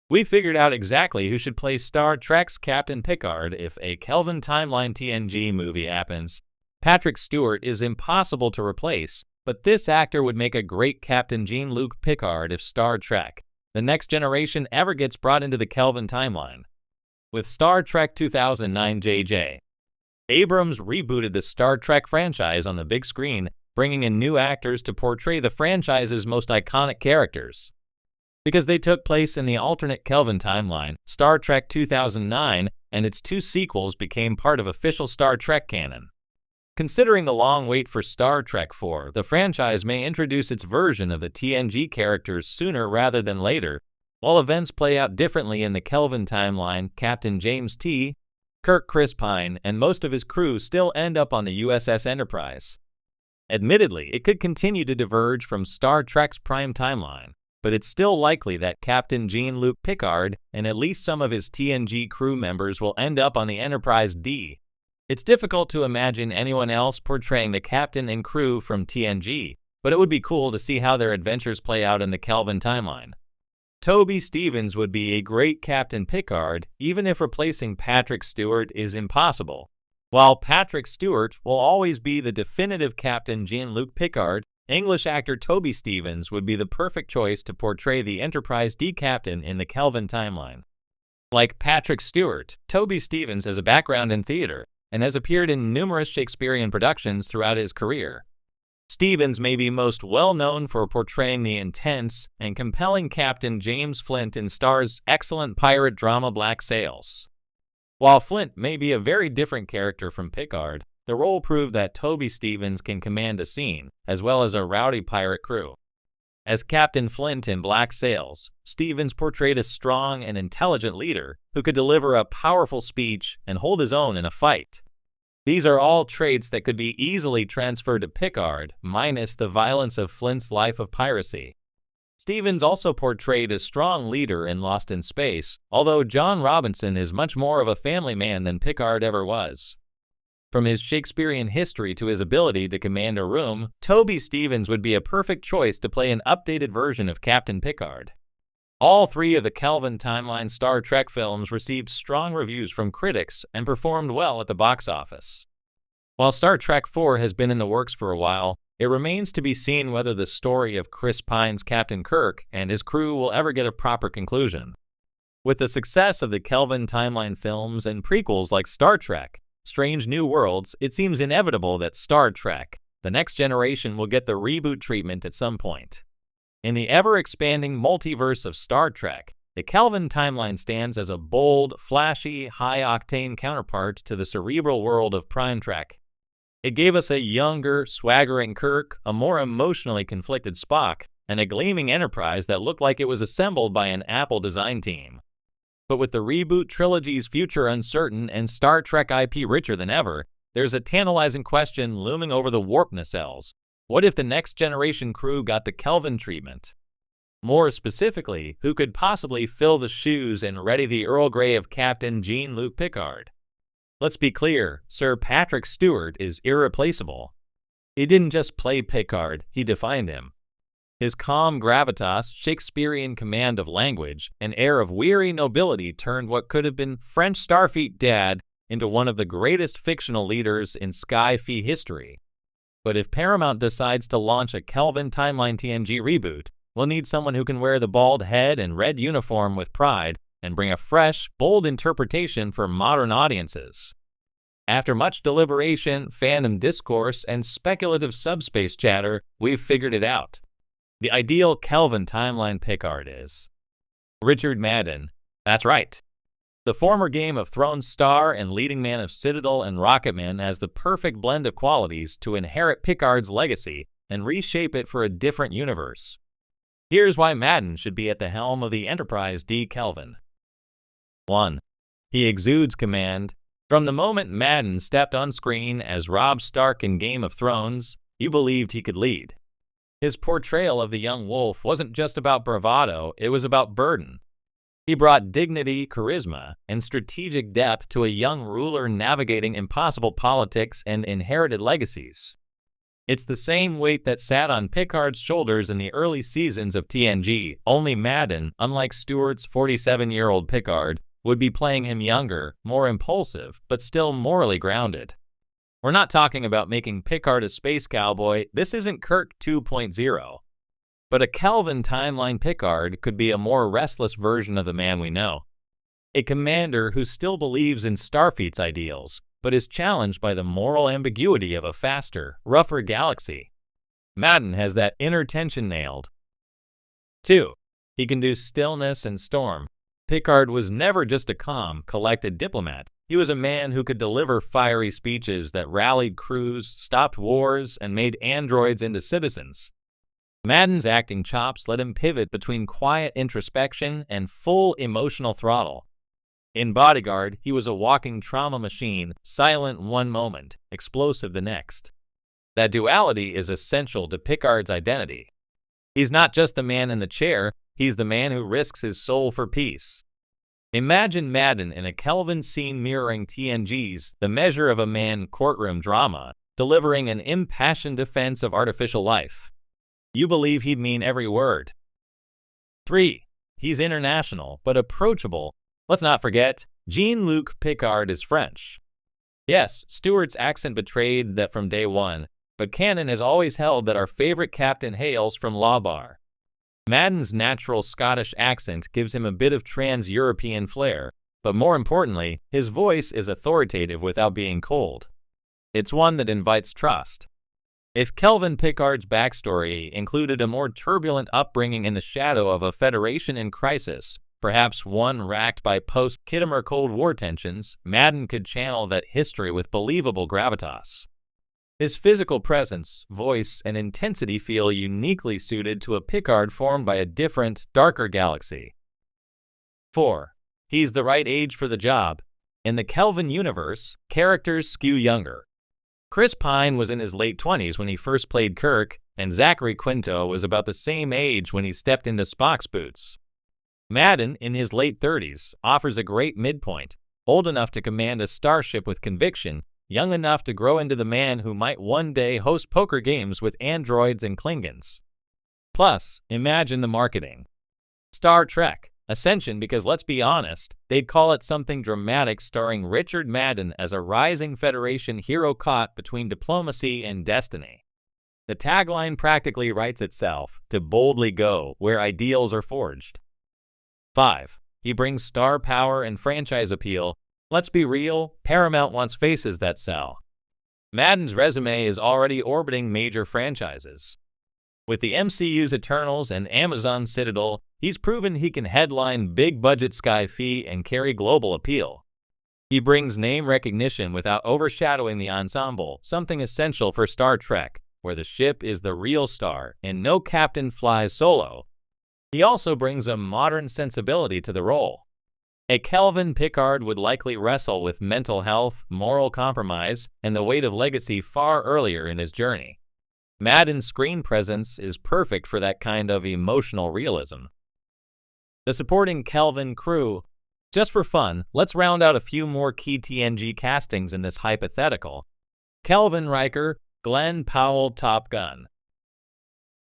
We figured out exactly who should play Star Trek's Captain Picard if a Kelvin timeline TNG movie happens. Patrick Stewart is impossible to replace, but this actor would make a great Captain Jean-Luc Picard if Star Trek: The Next Generation ever gets brought into the Kelvin timeline. With Star Trek 2009, J.J. Abrams rebooted the Star Trek franchise on the big screen, bringing in new actors to portray the franchise's most iconic characters. Because they took place in the alternate Kelvin timeline, Star Trek 2009 and its two sequels became part of official Star Trek canon. Considering the long wait for Star Trek 4, the franchise may introduce its version of the TNG characters sooner rather than later. While events play out differently in the Kelvin timeline, Captain James T. Kirk Chris Pine and most of his crew still end up on the USS Enterprise. Admittedly, it could continue to diverge from Star Trek's prime timeline, but it's still likely that Captain Jean-Luc Picard and at least some of his TNG crew members will end up on the Enterprise D. It's difficult to imagine anyone else portraying the captain and crew from TNG, but it would be cool to see how their adventures play out in the Kelvin timeline. Toby Stephens would be a great Captain Picard, even if replacing Patrick Stewart is impossible. While Patrick Stewart will always be the definitive Captain Jean-Luc Picard, English actor Toby Stephens would be the perfect choice to portray the Enterprise D captain in the Kelvin timeline. Like Patrick Stewart, Toby Stephens has a background in theater and has appeared in numerous Shakespearean productions throughout his career. Stephens may be most well known for portraying the intense and compelling Captain James Flint in Star's excellent pirate drama Black Sails. While Flint may be a very different character from Picard, the role proved that Toby Stephens can command a scene, as well as a rowdy pirate crew. As Captain Flint in Black Sails, Stephens portrayed a strong and intelligent leader who could deliver a powerful speech and hold his own in a fight. These are all traits that could be easily transferred to Picard, minus the violence of Flint's life of piracy. Stephens also portrayed a strong leader in Lost in Space, although John Robinson is much more of a family man than Picard ever was. From his Shakespearean history to his ability to command a room, Toby Stephens would be a perfect choice to play an updated version of Captain Picard. All three of the Kelvin timeline Star Trek films received strong reviews from critics and performed well at the box office. While Star Trek 4 has been in the works for a while, it remains to be seen whether the story of Chris Pine's Captain Kirk and his crew will ever get a proper conclusion. With the success of the Kelvin timeline films and prequels like Star Trek: Strange New Worlds, it seems inevitable that Star Trek: The Next Generation will get the reboot treatment at some point. In the ever-expanding multiverse of Star Trek, the Kelvin timeline stands as a bold, flashy, high-octane counterpart to the cerebral world of Prime Trek. It gave us a younger, swaggering Kirk, a more emotionally conflicted Spock, and a gleaming Enterprise that looked like it was assembled by an Apple design team. But with the reboot trilogy's future uncertain and Star Trek IP richer than ever, there's a tantalizing question looming over the warp nacelles. What if the Next Generation crew got the Kelvin treatment? More specifically, who could possibly fill the shoes and ready the Earl Grey of Captain Jean-Luc Picard? Let's be clear, Sir Patrick Stewart is irreplaceable. He didn't just play Picard, he defined him. His calm gravitas, Shakespearean command of language, and air of weary nobility turned what could have been French Starfleet dad into one of the greatest fictional leaders in Sky-Fi history. But if Paramount decides to launch a Kelvin timeline TNG reboot, we'll need someone who can wear the bald head and red uniform with pride and bring a fresh, bold interpretation for modern audiences. After much deliberation, fandom discourse, and speculative subspace chatter, we've figured it out. The ideal Kelvin timeline Picard is Richard Madden. That's right. The former Game of Thrones star and leading man of Citadel and Rocketman has the perfect blend of qualities to inherit Picard's legacy and reshape it for a different universe. Here's why Madden should be at the helm of the Enterprise D Kelvin. 1. He exudes command. From the moment Madden stepped on screen as Robb Stark in Game of Thrones, you believed he could lead. His portrayal of the young wolf wasn't just about bravado, it was about burden. He brought dignity, charisma, and strategic depth to a young ruler navigating impossible politics and inherited legacies. It's the same weight that sat on Picard's shoulders in the early seasons of TNG, only Madden, unlike Stewart's 47-year-old Picard, would be playing him younger, more impulsive, but still morally grounded. We're not talking about making Picard a space cowboy. This isn't Kirk 2.0. But a Kelvin timeline Picard could be a more restless version of the man we know. A commander who still believes in Starfleet's ideals, but is challenged by the moral ambiguity of a faster, rougher galaxy. Madden has that inner tension nailed. 2. He can do stillness and storm. Picard was never just a calm, collected diplomat. He was a man who could deliver fiery speeches that rallied crews, stopped wars, and made androids into citizens. Madden's acting chops let him pivot between quiet introspection and full emotional throttle. In Bodyguard, he was a walking trauma machine, silent one moment, explosive the next. That duality is essential to Picard's identity. He's not just the man in the chair, he's the man who risks his soul for peace. Imagine Madden in a Kelvin scene mirroring TNG's The Measure of a Man courtroom drama, delivering an impassioned defense of artificial life. You believe he'd mean every word. 3. He's international, but approachable. Let's not forget, Jean-Luc Picard is French. Yes, Stewart's accent betrayed that from day one, but canon has always held that our favorite captain hails from Lawbar. Madden's natural Scottish accent gives him a bit of trans-European flair, but more importantly, his voice is authoritative without being cold. It's one that invites trust. If Kelvin Picard's backstory included a more turbulent upbringing in the shadow of a Federation in crisis, perhaps one racked by post-Khitomer Cold War tensions, Madden could channel that history with believable gravitas. His physical presence, voice, and intensity feel uniquely suited to a Picard formed by a different, darker galaxy. 4. He's the right age for the job. In the Kelvin universe, characters skew younger. Chris Pine was in his late 20s when he first played Kirk, and Zachary Quinto was about the same age when he stepped into Spock's boots. Madden, in his late 30s, offers a great midpoint, old enough to command a starship with conviction, young enough to grow into the man who might one day host poker games with androids and Klingons. Plus, imagine the marketing. Star Trek, Ascension, because let's be honest, they'd call it something dramatic, starring Richard Madden as a rising Federation hero caught between diplomacy and destiny. The tagline practically writes itself, to boldly go where ideals are forged. 5. He brings star power and franchise appeal. Let's be real, Paramount wants faces that sell. Madden's resume is already orbiting major franchises. With the MCU's Eternals and Amazon's Citadel, he's proven he can headline big-budget sci-fi and carry global appeal. He brings name recognition without overshadowing the ensemble, something essential for Star Trek, where the ship is the real star and no captain flies solo. He also brings a modern sensibility to the role. A Kelvin Picard would likely wrestle with mental health, moral compromise, and the weight of legacy far earlier in his journey. Madden's screen presence is perfect for that kind of emotional realism. The supporting Kelvin crew. Just for fun, let's round out a few more key TNG castings in this hypothetical. Kelvin Riker, Glenn Powell, Top Gun.